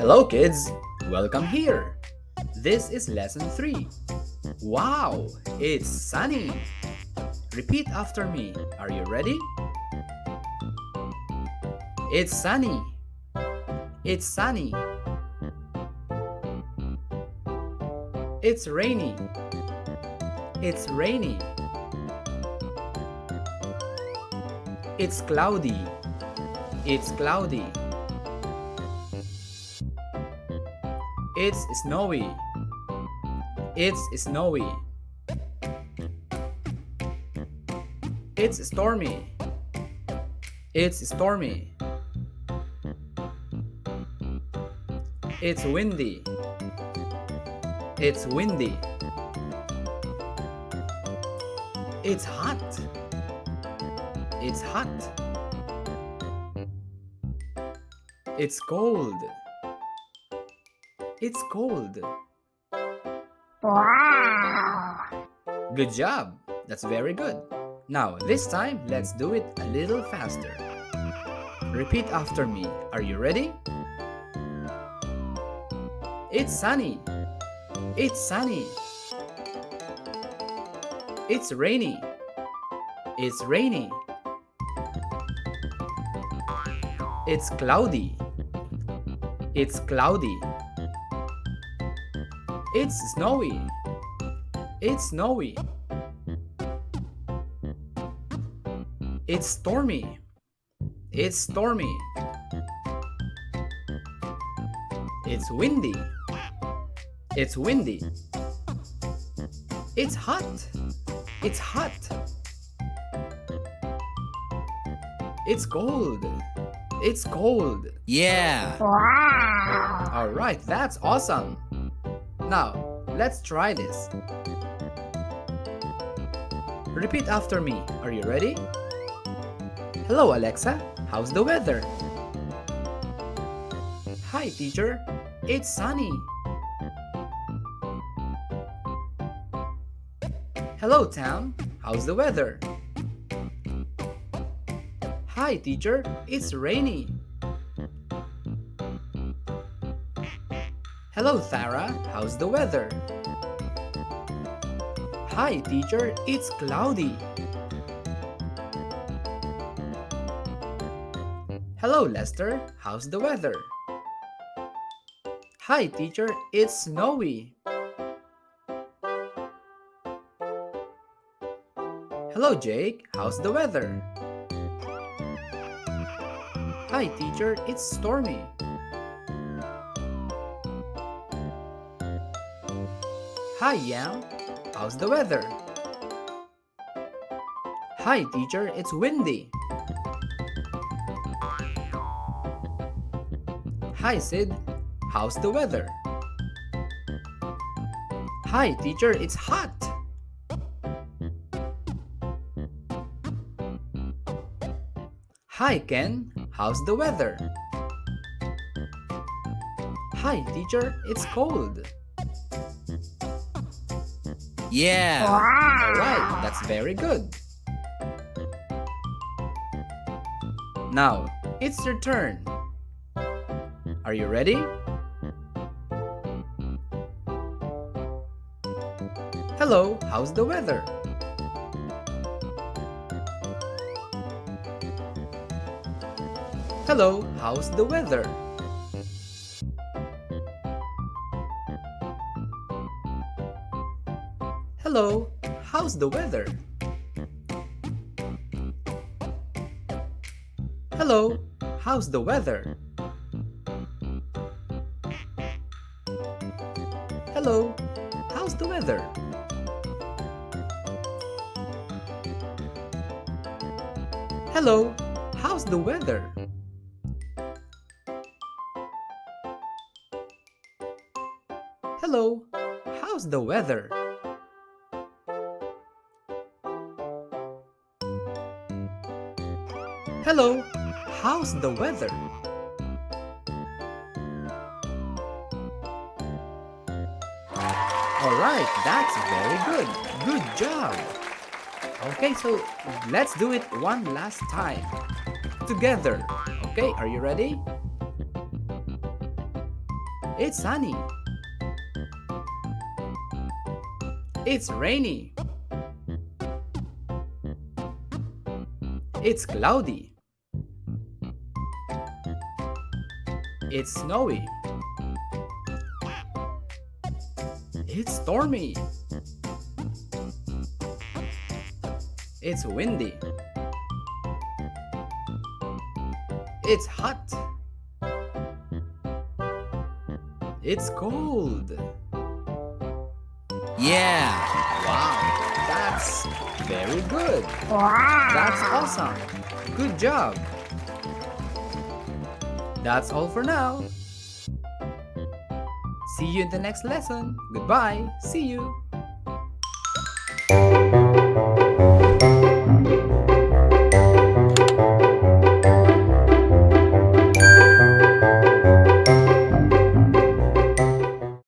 Hello kids, welcome here. This is lesson 3. Wow, it's sunny. Repeat after me. Are you ready? It's sunny. It's sunny. It's rainy. It's rainy. It's cloudy. It's cloudy. It's snowy. It's snowy. It's stormy. It's stormy. It's windy. It's windy. It's hot. It's hot. It's cold. It's cold. Wow! Good job. That's very good. Now, this time, let's do it a little faster. Repeat after me. Are you ready? It's sunny. It's sunny. It's rainy. It's rainy. It's cloudy. It's cloudy. It's snowy. It's snowy. It's stormy. It's stormy. It's windy. It's windy. It's hot. It's hot. It's cold. It's cold. Yeah! Wow! Alright, that's awesome. Now, let's try this. Repeat after me. Are you ready? Hello, Alexa. How's the weather? Hi, teacher. It's sunny. Hello, Tam. How's the weather? Hi, teacher. It's rainy. Hello, Thara. How's the weather? Hi, teacher. It's cloudy. Hello, Lester. How's the weather? Hi, teacher. It's snowy. Hello, Jake. How's the weather? Hi, teacher. It's stormy. Hi, Yam. How's the weather? Hi, teacher. It's windy. Hi, Sid. How's the weather? Hi, teacher. It's hot. Hi, Ken. How's the weather? Hi, teacher. It's cold. Yeah! Wow! Alright, that's very good. Now, it's your turn. Are you ready? Hello, how's the weather? Hello, how's the weather? Hello, how's the weather? Hello, how's the weather? Hello, how's the weather? Hello, how's the weather? Hello, how's the weather? Hello, how's the weather? Alright, that's very good. Good job. Okay, so let's do it one last time. Together. Okay, are you ready? It's sunny. It's rainy. It's cloudy. It's snowy. It's stormy. It's windy. It's hot. It's cold. Yeah. Wow, that's very good. Wow. That's awesome. Good job. That's all for now. See you in the next lesson. Goodbye. See you.